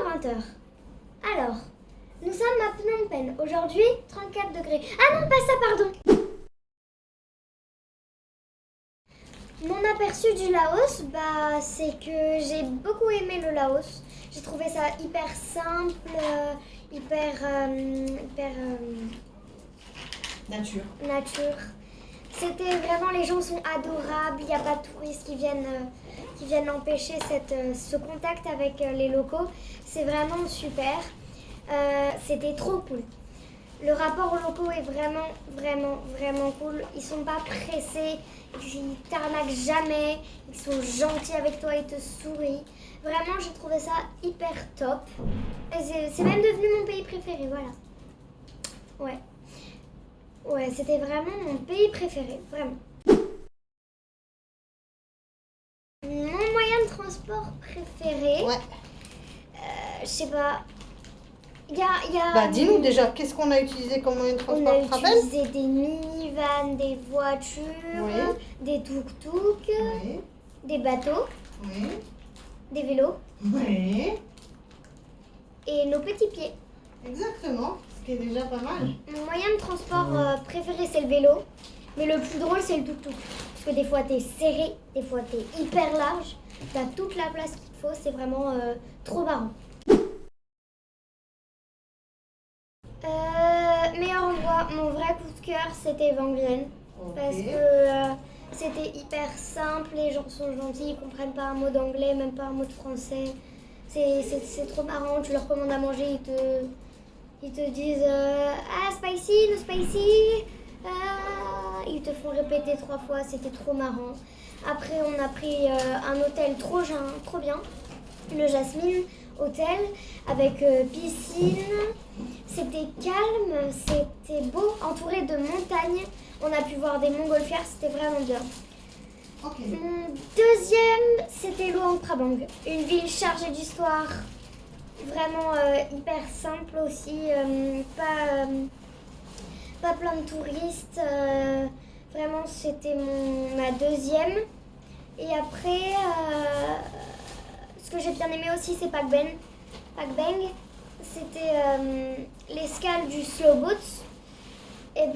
20h. Alors, nous sommes à Phnom Penh. Aujourd'hui, 34 degrés. Ah non, pas ça, pardon. Mon aperçu du Laos, c'est que j'ai beaucoup aimé le Laos. J'ai trouvé ça hyper simple, hyper nature. C'était vraiment, les gens sont adorables, il n'y a pas de touristes qui viennent empêcher ce contact avec les locaux. C'est vraiment super. C'était trop cool. Le rapport aux locaux est vraiment, vraiment, vraiment cool. Ils sont pas pressés, ils t'arnaquent jamais, ils sont gentils avec toi, ils te sourient. Vraiment, j'ai trouvé ça hyper top. Et c'est même devenu mon pays préféré, voilà. Ouais, c'était vraiment mon pays préféré, vraiment. Mon moyen de transport préféré, je sais pas. Dis-nous déjà, qu'est-ce qu'on a utilisé comme moyen de transport? On a utilisé des minivans, des voitures, des tuk-tuk, des bateaux, des vélos et nos petits pieds. Exactement, ce qui est déjà pas mal. Mon moyen de transport préféré, c'est le vélo, mais le plus drôle, c'est le tuk-tuk. Parce que des fois, t'es serré, des fois, t'es hyper large, t'as toute la place qu'il te faut, c'est vraiment trop marrant. Meilleur endroit, mon vrai coup de cœur, c'était Vang Vieng. Parce que c'était hyper simple, les gens sont gentils, ils comprennent pas un mot d'anglais, même pas un mot de français. C'est trop marrant, tu leur commandes à manger, ils te disent spicy, no spicy. Ils te font répéter 3 fois, c'était trop marrant. Après, on a pris un hôtel trop bien, le Jasmine Hôtel, avec piscine. C'était calme, c'était beau, entouré de montagnes. On a pu voir des montgolfières, c'était vraiment bien. Mon deuxième, c'était Luang Prabang, une ville chargée d'histoire, vraiment hyper simple aussi, pas plein de touristes. Vraiment, c'était ma deuxième. Et après, ce que j'ai bien aimé aussi, c'est Pak Beng. C'était l'escale du slow boat. Et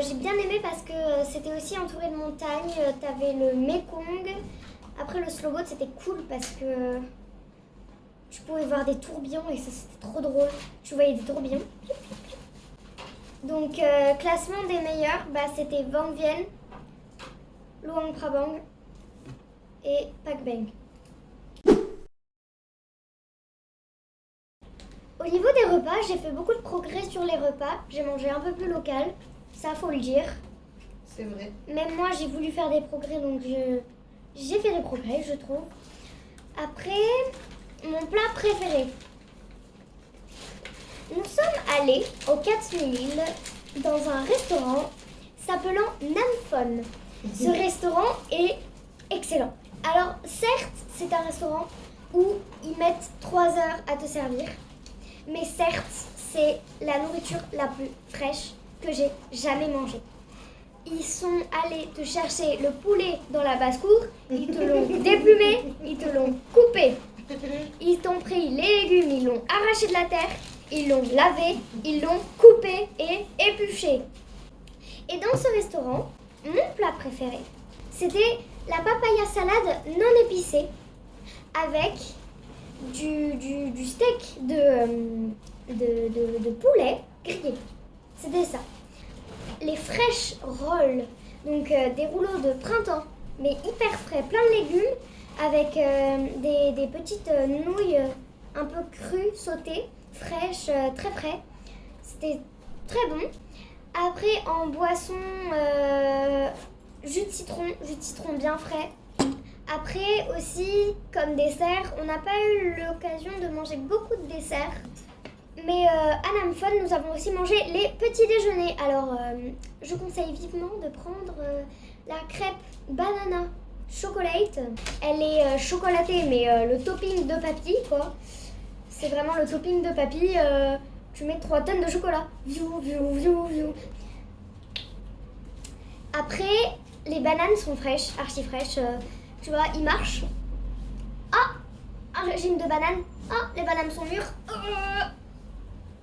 j'ai bien aimé parce que c'était aussi entouré de montagnes. T'avais le Mekong. Après, le slow boat, c'était cool parce que tu pouvais voir des tourbillons et ça, c'était trop drôle. Tu voyais des tourbillons. Donc, classement des meilleurs, c'était Vang Vieng, Luang Prabang et Pak Beng. Au niveau des repas, j'ai fait beaucoup de progrès sur les repas. J'ai mangé un peu plus local, ça faut le dire. C'est vrai. Même moi, j'ai voulu faire des progrès, donc j'ai fait des progrès, je trouve. Après, mon plat préféré. Nous sommes allés au 4000 dans un restaurant s'appelant Nam Phon. Ce restaurant est excellent. Alors, certes, c'est un restaurant où ils mettent 3 heures à te servir. Mais certes, c'est la nourriture la plus fraîche que j'ai jamais mangée. Ils sont allés te chercher le poulet dans la basse-cour, ils te l'ont déplumé, ils te l'ont coupé. Ils t'ont pris les légumes, ils l'ont arraché de la terre, ils l'ont lavé, ils l'ont coupé et épluché. Et dans ce restaurant, mon plat préféré, c'était la papaya salade non épicée avec du steak de poulet grillé. C'était ça. Les fresh rolls, donc des rouleaux de printemps, mais hyper frais, plein de légumes, avec des petites nouilles un peu crues, sautées, fraîches, très frais. C'était très bon. Après, en boisson, jus de citron bien frais. Après aussi, comme dessert, on n'a pas eu l'occasion de manger beaucoup de desserts. Mais à Nam Phon, nous avons aussi mangé les petits déjeuners. Alors, je conseille vivement de prendre la crêpe banana chocolate. Elle est chocolatée, mais le topping de papy, quoi. C'est vraiment le topping de papy. Tu mets 3 tonnes de chocolat. Après, les bananes sont fraîches, archi fraîches. Tu vois, ils marchent. Ah, un régime de bananes Oh, les bananes sont mûres.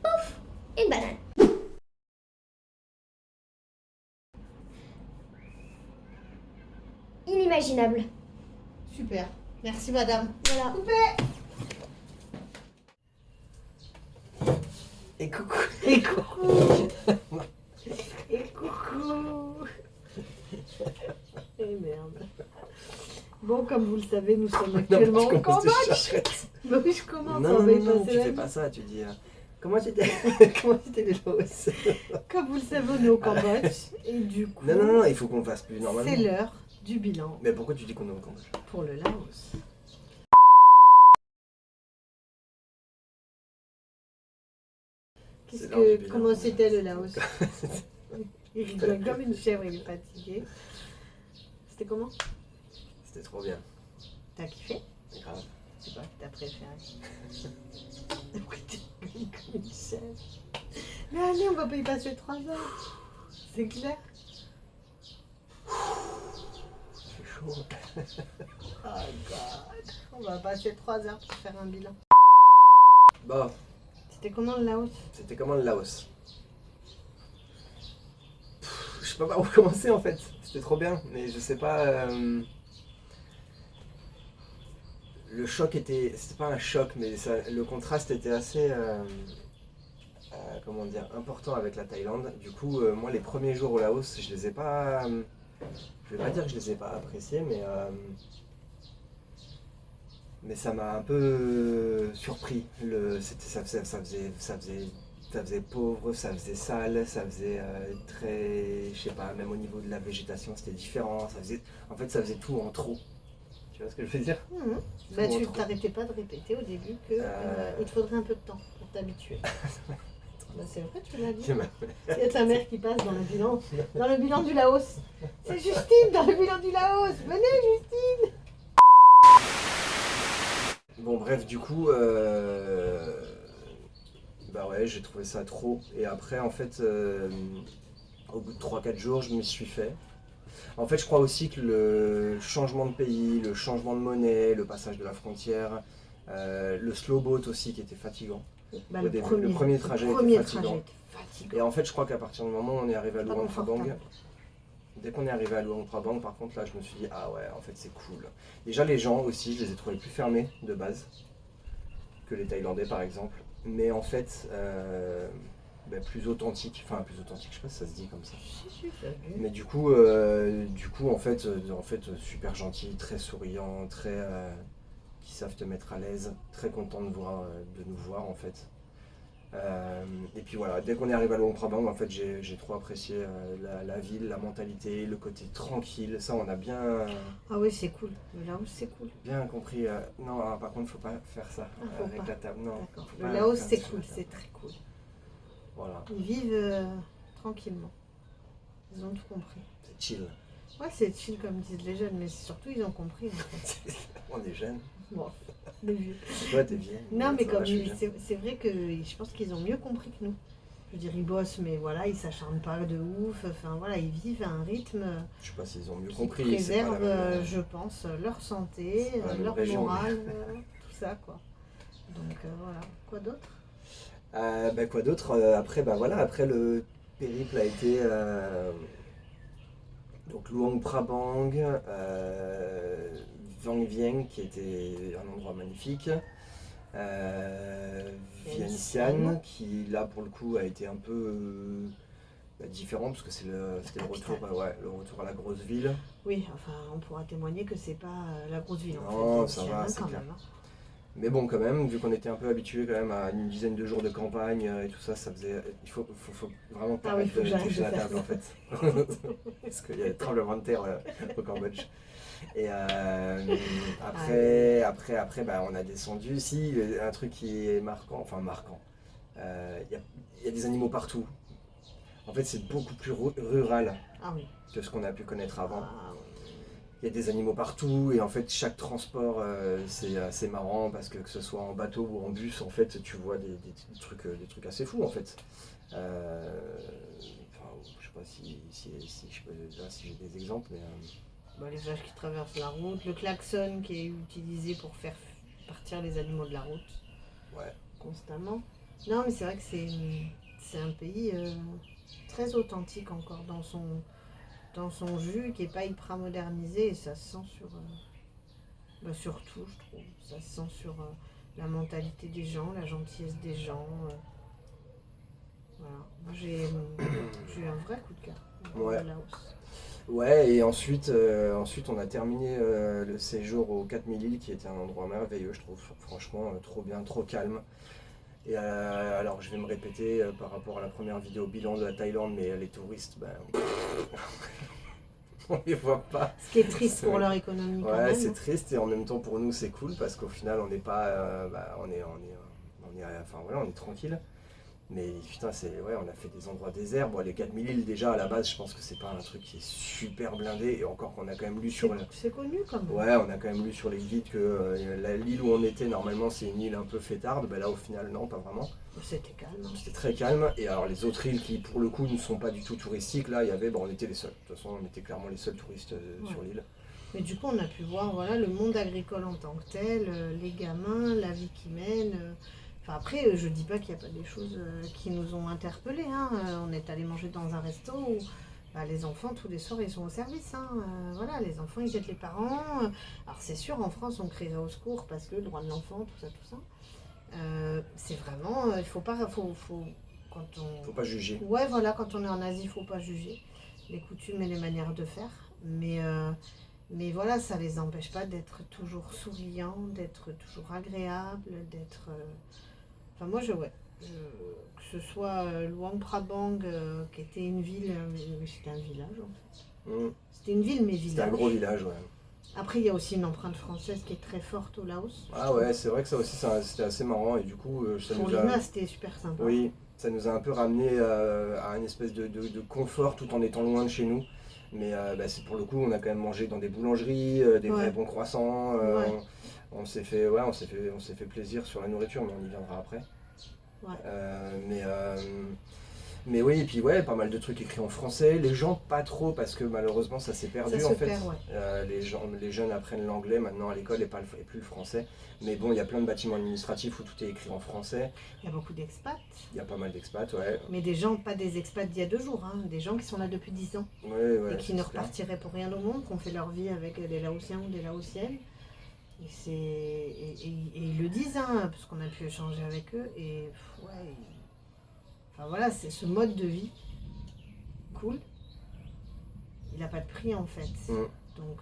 Pouf, une banane. Inimaginable. Super. Merci madame. Voilà. Coupé. Et coucou. Et coucou. Et coucou. Et merde. Bon, comme vous le savez, nous sommes actuellement au Cambodge. Bah oui, je commence. Non, on va y non, passer tu la fais nuit. pas ça, tu dis comment c'était comment c'était les Laos. Comme vous le savez, on est au Cambodge. Et du coup, Non, non, non, il faut qu'on fasse plus normalement. c'est l'heure du bilan Mais pourquoi tu dis qu'on est au Cambodge? pour le Laos. C'est l'heure du bilan. Comment c'était le Laos? Il rigole comme une chèvre, il est fatigué. C'était comment? C'était trop bien. T'as kiffé? Grave. C'est quoi que t'as préféré? Pourquoi tu rigoles comme une chèvre? Mais allez, on va pas y passer 3 heures. C'est clair? C'est chaud. Oh god. On va passer 3 heures pour faire un bilan. Bon, C'était comment le Laos? c'était comment le Laos? Je sais pas par où commencer en fait. C'était trop bien, mais je sais pas. Le choc était. C'était pas un choc, mais le contraste était assez. Comment dire, important avec la Thaïlande. Du coup, moi, les premiers jours au Laos, je les ai pas. Je vais pas dire que je les ai pas appréciés, mais ça m'a un peu surpris. Ça faisait pauvre, ça faisait sale, ça faisait très, je sais pas, même au niveau de la végétation, c'était différent. En fait, ça faisait tout en trop. Tu vois ce que je veux dire? Bah, Tout en tu trop. t'arrêtais pas de répéter au début que il te faudrait un peu de temps pour t'habituer. Bah, c'est vrai, tu l'as dit. Il y a ta mère qui passe dans le bilan du Laos. C'est Justine dans le bilan du Laos. Venez, Justine. Bon, bref, du coup, bah ouais, j'ai trouvé ça trop. Et après, en fait, au bout de 3-4 jours, je me suis fait. En fait, je crois aussi que le changement de pays, le changement de monnaie, le passage de la frontière, le slow boat aussi qui était fatigant. Bah, Au début, le premier trajet était fatigant. était fatigant. Et en fait, je crois qu'à partir du moment où on est arrivé à Pas Luang Prabang, confortable. dès qu'on est arrivé à Luang Prabang, par contre, là, je me suis dit, ah ouais, en fait, c'est cool. Déjà, les gens aussi, je les ai trouvés plus fermés de base que les Thaïlandais, par exemple. Mais en fait, plus authentiques. Enfin, plus authentiques, je sais pas si ça se dit comme ça. Si, ça a vu. Mais du coup, en fait, super gentil, très souriant, très qui savent te mettre à l'aise, très content de nous voir en fait. Et puis voilà, dès qu'on est arrivé à Luang Prabang, en fait, j'ai trop apprécié la ville, la mentalité, le côté tranquille. Ça, on a Ah oui, c'est cool. Le Laos, c'est cool. bien compris. Non, alors, par contre, faut pas faire ça faut avec pas. la table. Non. D'accord. faut Le pas Laos, faire c'est ça sur cool, la table. c'est très cool. Voilà, Ils vivent tranquillement. Ils ont tout compris. c'est chill. Ouais, c'est chill comme disent les jeunes, mais surtout ils ont compris. En fait. On est jeunes. Bon, les vieux. Toi, t'es vieille. Non, mais ça va, comme je suis jeune. c'est vrai que je pense qu'ils ont mieux compris que nous. Je veux dire, ils bossent, mais voilà, ils s'acharnent pas de ouf. Enfin voilà, ils vivent à un rythme Je sais pas s'ils ont mieux qui compris. c'est pas la préserve, même- je pense, leur santé, C'est pas la même leur région, morale, tout ça quoi. Donc voilà. Quoi d'autre? Quoi d'autre après, voilà, après le périple a été donc Luang Prabang, Vang Vieng qui était un endroit magnifique, Vientiane qui là pour le coup a été un peu différent parce que c'était le retour, le retour à la grosse ville. Oui, enfin, on pourra témoigner que c'est pas la grosse ville en Non, fait. ça Vientiane, va, hein, c'est quand clair. même. Hein. Mais bon, quand même, vu qu'on était un peu habitué quand même à une dizaine de jours de campagne et tout ça, ça faisait. Il faut vraiment pas Ah oui, faut que j'arrête toucher de la faire table ça. en fait. Parce qu'il y a des tremblements de terre au Cambodge. Et après, on a descendu. Si, un truc qui est marquant, enfin marquant, il y a des animaux partout. En fait, c'est beaucoup plus rural Ah oui. que ce qu'on a pu connaître avant. Ah, oui. Il y a des animaux partout et en fait chaque transport c'est assez marrant parce que ce soit en bateau ou en bus en fait tu vois des trucs assez fous en fait. Je sais pas si j'ai des exemples mais Bah, les vaches qui traversent la route, le klaxon qui est utilisé pour faire partir les animaux de la route. constamment. Non, mais c'est vrai que c'est un pays très authentique encore dans son jus, qui n'est pas hyper modernisé, et ça se sent sur tout, je trouve. Ça se sent sur la mentalité des gens, la gentillesse des gens. Voilà. Moi, j'ai eu un vrai coup de cœur au Laos. Ouais, et ensuite on a terminé le séjour au 4000 îles, qui était un endroit merveilleux, je trouve. Franchement, trop bien, trop calme. Et alors, je vais me répéter par rapport à la première vidéo bilan de la Thaïlande, mais les touristes, on les voit pas. Ce qui est triste pour leur économie quand même. Ouais, c'est triste, et en même temps pour nous c'est cool, parce qu'au final on n'est pas, on est tranquille. Mais putain, on a fait des endroits déserts. Bon, les 4000 îles déjà à la base, je pense que c'est pas un truc qui est super blindé, et encore qu'on a quand même lu sur. C'est connu quand même. Ouais, on a quand même lu sur les guides que l'île où on était normalement c'est une île un peu fêtarde. Là au final non, pas vraiment. C'était calme. C'était très calme. Et alors les autres îles qui pour le coup ne sont pas du tout touristiques, là il y avait, on était les seuls. De toute façon on était clairement les seuls touristes sur l'île. Mais du coup on a pu voir le monde agricole en tant que tel, les gamins, la vie qu'ils mènent. Enfin après, je dis pas qu'il n'y a pas des choses qui nous ont interpellés. On est allé manger dans un resto où les enfants, tous les soirs, ils sont au service. Les enfants, ils aident les parents. Alors c'est sûr, en France, on crierait au secours parce que le droit de l'enfant, tout ça. C'est vraiment, il faut pas... Faut pas juger. Ouais, voilà, quand on est en Asie, il faut pas juger les coutumes et les manières de faire. Mais voilà, ça les empêche pas d'être toujours souriants, d'être toujours agréables, d'être... Enfin, moi, que ce soit Luang Prabang, qui était une ville, mais c'était un village en fait. C'était une ville, mais village. C'était un gros village, ouais. Après, il y a aussi une empreinte française qui est très forte au Laos. Ah ouais, c'est vrai que ça aussi, c'était assez marrant, et du coup, ça pour nous a... Lina, c'était super sympa. Oui, ça nous a un peu ramené à une espèce de confort tout en étant loin de chez nous. Mais c'est pour le coup, on a quand même mangé dans des boulangeries, des vrais bons croissants. On s'est fait plaisir sur la nourriture, mais on y viendra après. Mais oui, et puis pas mal de trucs écrits en français. Les gens pas trop, parce que malheureusement ça s'est perdu en fait. Les jeunes apprennent l'anglais maintenant à l'école et plus le français. Mais bon, il y a plein de bâtiments administratifs où tout est écrit en français. Il y a beaucoup d'expats. Il y a pas mal d'expats, ouais. Mais des gens, pas des expats d'il y a 2 jours, des gens qui sont là depuis 10 ans. Et qui ne repartiraient pour rien au monde, qui ont fait leur vie avec des Laotiens ou des Laotiennes. Et ils le disent, parce qu'on a pu échanger avec eux. Et enfin voilà, c'est ce mode de vie cool. Il n'a pas de prix en fait. Donc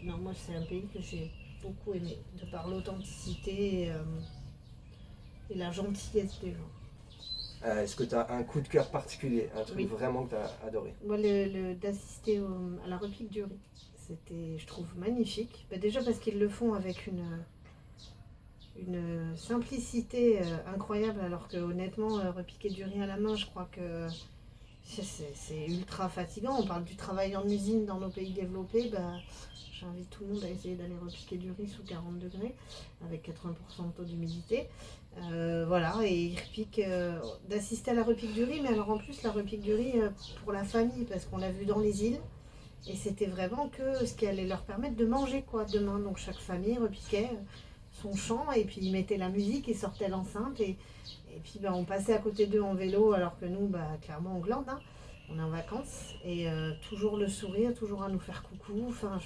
non, moi c'est un pays que j'ai beaucoup aimé, de par l'authenticité et la gentillesse des gens. Est-ce que tu as un coup de cœur particulier, un truc vraiment que tu as adoré? Moi, d'assister à la repique du riz, c'était, je trouve, magnifique. Déjà parce qu'ils le font avec une simplicité incroyable, alors que honnêtement, repiquer du riz à la main, je crois que c'est ultra fatigant. On parle du travail en usine dans nos pays développés. J'invite tout le monde à essayer d'aller repiquer du riz sous 40 degrés avec 80% de taux d'humidité. Et ils repiquent, d'assister à la repique du riz, mais alors en plus la repique du riz pour la famille, parce qu'on l'a vu dans les îles, et c'était vraiment que ce qui allait leur permettre de manger demain. Donc chaque famille repiquait son champ, et puis ils mettaient la musique et sortaient l'enceinte, et puis on passait à côté d'eux en vélo, alors que nous, clairement on glande, on est en vacances, et toujours le sourire, toujours à nous faire coucou. Enfin,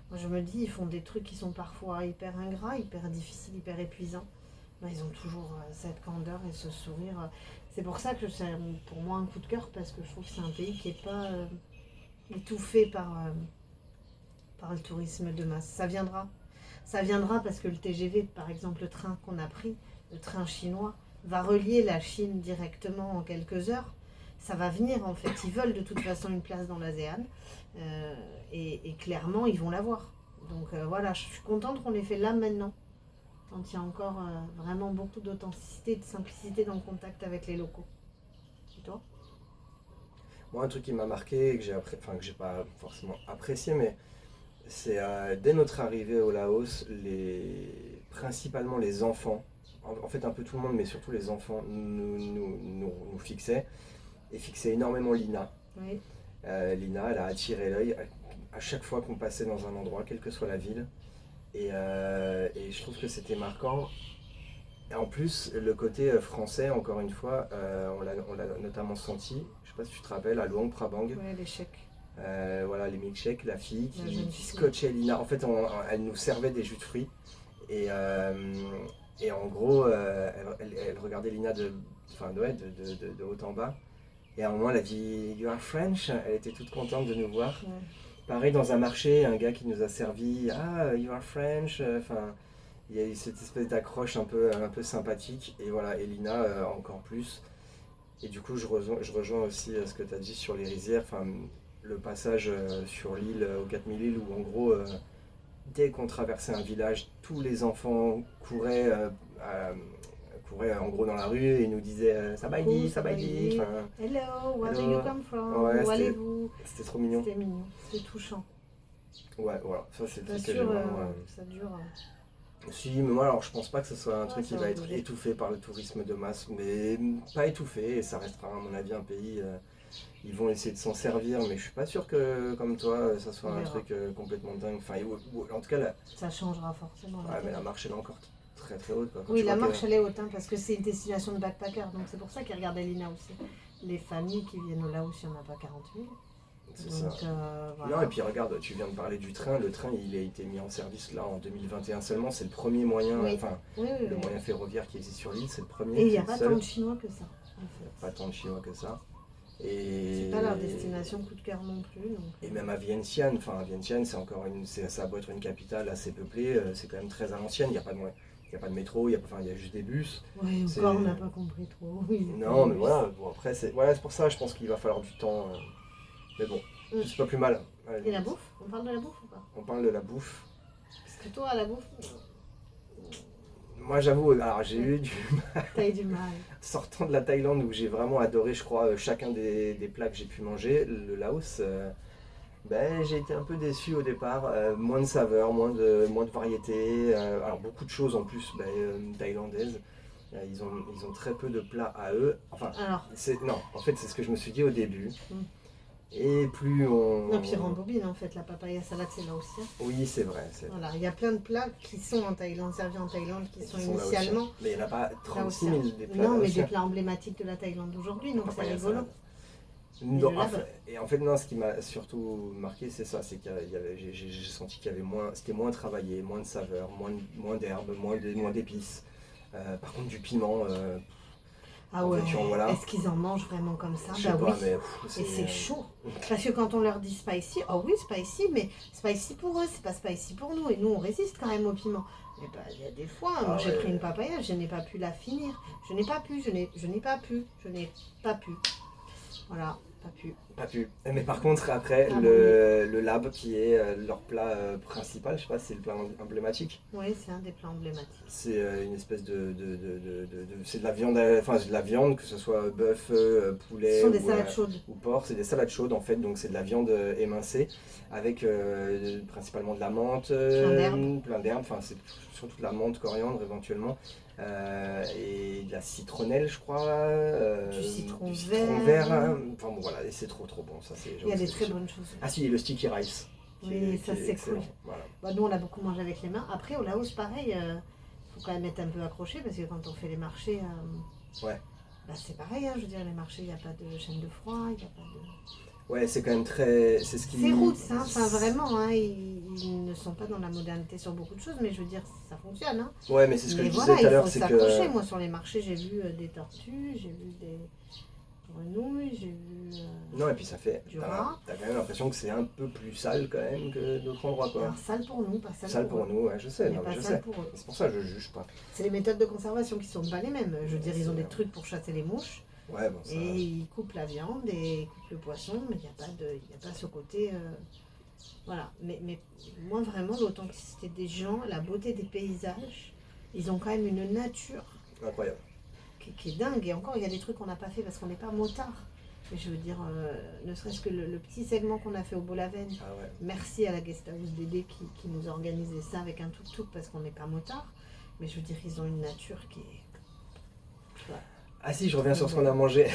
moi je me dis, ils font des trucs qui sont parfois hyper ingrats, hyper difficiles, hyper épuisants. Ils ont toujours cette candeur et ce sourire. C'est pour ça que c'est pour moi un coup de cœur, parce que je trouve que c'est un pays qui n'est pas étouffé par le tourisme de masse. Ça viendra parce que le TGV, par exemple le train qu'on a pris, le train chinois, va relier la Chine directement en quelques heures. Ça va venir en fait, ils veulent de toute façon une place dans l'ASEAN, et clairement ils vont l'avoir. Donc je suis contente qu'on l'ait fait là maintenant, quand il y a encore vraiment beaucoup d'authenticité et de simplicité dans le contact avec les locaux. Et toi ? Moi, un truc qui m'a marqué, que j'ai pas forcément apprécié, mais c'est dès notre arrivée au Laos, principalement les enfants, en fait un peu tout le monde, mais surtout les enfants, nous fixaient, et fixaient énormément Lina. Oui. Lina, elle a attiré l'œil à chaque fois qu'on passait dans un endroit, quelle que soit la ville. Et je trouve que c'était marquant. Et en plus, le côté français, encore une fois, on l'a notamment senti, je sais pas si tu te rappelles, à Luang Prabang. Ouais, les chèques. Voilà, les milkshakes, la fille jeune qui fille. scotchait Lina. En fait, elle nous servait des jus de fruits. Et en gros, elle regardait Lina de haut en bas. Et à un moment, elle a dit You are French. Elle était toute contente de nous voir. Ouais. Pareil, dans un marché, un gars qui nous a servi Ah, you are French. Enfin, il y a eu cette espèce d'accroche un peu sympathique. Et voilà, et Lina encore plus. Et du coup, je rejoins aussi ce que tu as dit sur les rizières. Enfin, le passage sur l'île, aux 4000 îles, où en gros, dès qu'on traversait un village, tous les enfants couraient en gros dans la rue et nous disaient Sabaidi, Sabaidi. Hello, where do you come from? Ouais, où allez-vous? C'était trop mignon. C'était mignon, c'était touchant. Ouais, voilà, ça c'est Bien tout ce que j'ai sûr, vraiment. ça dure. Si, mais moi alors je pense pas que ce soit un truc qui ça va va être bouger. étouffé par le tourisme de masse, mais pas étouffé, et ça restera à mon avis un pays. Ils vont essayer de s'en servir, mais je suis pas sûr que, comme toi, ça soit On un verra. truc complètement dingue. Enfin, en tout cas, Ça changera forcément. ouais, mais la marche elle est encore très très haute. Quoi. Quand Oui, tu la vois marche elle est haute, hein, parce que c'est une destination de backpacker, donc c'est pour ça qu'ils regardaient Lina aussi. Les familles qui viennent au Laos, il n'y en a pas 40 000. C'est Donc, ça. voilà. Non, et puis regarde, tu viens de parler du train. Le train, il a été mis en service là en 2021 seulement. C'est le premier moyen, Oui. enfin, Oui, le moyen ferroviaire qui existe sur l'île, c'est le premier. Et il n'y a c'est pas le seul. tant de Chinois que ça, en fait. Pas tant de Chinois que ça. Et C'est pas leur destination coup de cœur non plus. Donc... Et même à Vientiane, c'est encore ça a beau être une capitale assez peuplée, c'est quand même très à l'ancienne. Il n'y a pas de métro, il y a juste des bus. Oui, encore on n'a pas compris trop. Oui, non, mais voilà. Bon, après, c'est pour ça, je pense qu'il va falloir du temps. Mais bon, c'est pas plus mal. Et la bouffe? On parle de la bouffe ou pas? On parle de la bouffe. Parce que toi, la bouffe, Moi, j'avoue, alors j'ai eu t'as eu du mal. Sortant de la Thaïlande où j'ai vraiment adoré, je crois, chacun des plats que j'ai pu manger, le Laos, j'ai été un peu déçu au départ. Moins de saveurs, moins de variété. Alors beaucoup de choses en plus thaïlandaises. Ils ont très peu de plats à eux. Enfin, non, en fait, c'est ce que je me suis dit au début. Et plus on... Non, puis rembobine en fait, la papaya salade c'est là aussi. Oui, c'est vrai. Voilà, il y a plein de plats qui sont en Thaïlande, servis en Thaïlande, qui sont initialement... Mais il n'y en a pas 36 000 des plats. Non, mais des plats emblématiques de la Thaïlande d'aujourd'hui, donc c'est rigolo. Et en fait, non, ce qui m'a surtout marqué, c'est ça, c'est que j'ai senti qu'il y avait c'était moins travaillé, moins de saveurs, moins d'herbes, moins d'épices. Par contre, du piment... Ah ouais, voilà. Est-ce qu'ils en mangent vraiment comme ça? Je sais pas, oui. Et c'est chaud. Parce que quand on leur dit spicy, oh oui, spicy, mais spicy pour eux, c'est pas spicy pour nous. Et nous, on résiste quand même au piment. Mais il y a des fois, moi j'ai pris une papaya, je n'ai pas pu la finir. Je n'ai pas pu. Voilà, pas pu. Mais par contre, après, le lab qui est leur plat principal, je sais pas, c'est le plat emblématique. Oui, c'est un des plats emblématiques. C'est une espèce c'est de la viande, que ce soit bœuf, poulet ou porc. C'est des salades chaudes en fait, donc c'est de la viande émincée avec principalement de la menthe, plein d'herbes. Enfin, c'est surtout de la menthe, coriandre éventuellement. Et de la citronnelle, je crois. Du citron vert. Enfin bon, voilà, et c'est trop bon. Ça, il y a des très bonnes choses. Ah si, le sticky rice. Oui, ça c'est cool. Voilà. Bah, nous on a beaucoup mangé avec les mains. Après au Laos pareil, faut quand même être un peu accroché parce que quand on fait les marchés, c'est pareil, hein, je veux dire les marchés, il n'y a pas de chaîne de froid, il n'y a pas de... Ouais, c'est quand même très... C'est roots, hein, enfin vraiment, hein, ils ne sont pas dans la modernité sur beaucoup de choses, mais je veux dire, ça fonctionne. Hein. Ouais, mais c'est ce que je disais tout à l'heure, c'est que... Moi sur les marchés, j'ai vu des tortues, j'ai vu des grenouilles, j'ai vu non, et puis ça fait... du rat. T'as quand même l'impression que c'est un peu plus sale quand même que d'autres endroits, quoi. Alors sale pour nous, pas sale, sale pour nous, ouais, je sais, je sais. C'est pour ça que je juge pas. C'est les méthodes de conservation qui sont pas les mêmes. Je veux dire, ils ont des trucs pour chasser les mouches. Ouais, bon, ça... Et ils coupent la viande et ils coupent le poisson, mais il n'y a pas ce côté... Voilà, mais moi vraiment, l'authenticité des gens, la beauté des paysages, ils ont quand même une nature... Incroyable. Qui est dingue. Et encore, il y a des trucs qu'on n'a pas fait parce qu'on n'est pas motard. Mais je veux dire, ne serait-ce que le petit segment qu'on a fait au Bolaven, merci à la guest house Dédé qui nous a organisé ça avec un tuk-tuk parce qu'on n'est pas motard. Mais je veux dire, ils ont une nature qui est... Ah si, je reviens sur ce qu'on a mangé.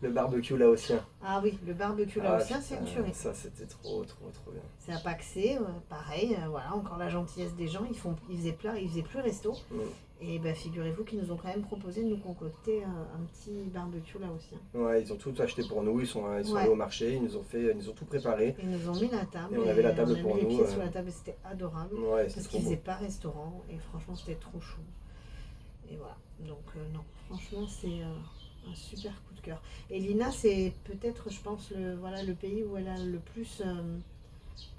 Le barbecue laotien. Ah oui, le barbecue laotien, c'est une tuerie. Ça, c'était trop bien. C'est à Paxé, pareil, voilà, encore la gentillesse des gens, ils faisaient plus resto. Et ben, figurez-vous qu'ils nous ont quand même proposé de nous concocter un petit barbecue laotien. Ouais, ils ont tout acheté pour nous, ils sont allés au marché, ils nous ont tout préparé. Ils nous ont mis la table. Et on avait la table pour nous. On a mis les pieds sur la table et c'était adorable. Ouais, parce qu'ils faisaient pas restaurant et franchement c'était trop chaud. Et voilà, donc non, franchement c'est un super coup de cœur. Et Lina, c'est peut-être, je pense, le pays où elle a le plus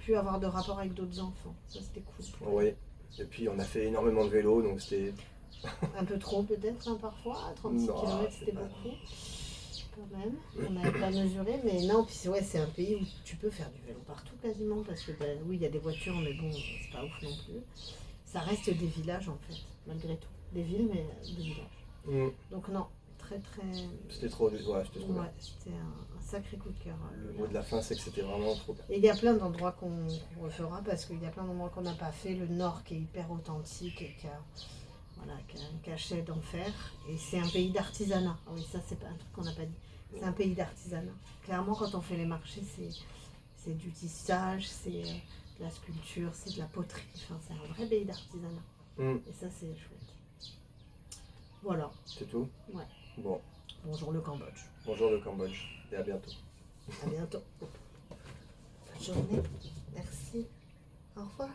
pu avoir de rapport avec d'autres enfants. Ça c'était cool. Oui, et puis on a fait énormément de vélo, donc c'était... Un peu trop peut-être, hein, parfois, 36 km c'était beaucoup. Quand même, on n'avait pas mesuré, mais non, puis ouais, c'est un pays où tu peux faire du vélo partout quasiment, parce que oui, il y a des voitures, mais bon, c'est pas ouf non plus. Ça reste des villages en fait, malgré tout. Des villes, mais des villages. Donc non, très. C'était trop bien. Ouais, c'était un sacré coup de cœur. Le mot de la fin, c'est que c'était vraiment trop bien. Et il y a plein d'endroits qu'on refera, parce qu'il y a plein d'endroits qu'on n'a pas fait. Le Nord qui est hyper authentique et qui a un cachet d'enfer. Et c'est un pays d'artisanat. Ah oui, ça, c'est pas un truc qu'on n'a pas dit. C'est un pays d'artisanat. Clairement, quand on fait les marchés, c'est du tissage, c'est de la sculpture, c'est de la poterie. Enfin, c'est un vrai pays d'artisanat. Et ça, c'est chouette. Voilà. C'est tout? Ouais. Bon. Bonjour le Cambodge. Bonjour le Cambodge. Et à bientôt. À bientôt. Bonne journée. Merci. Au revoir.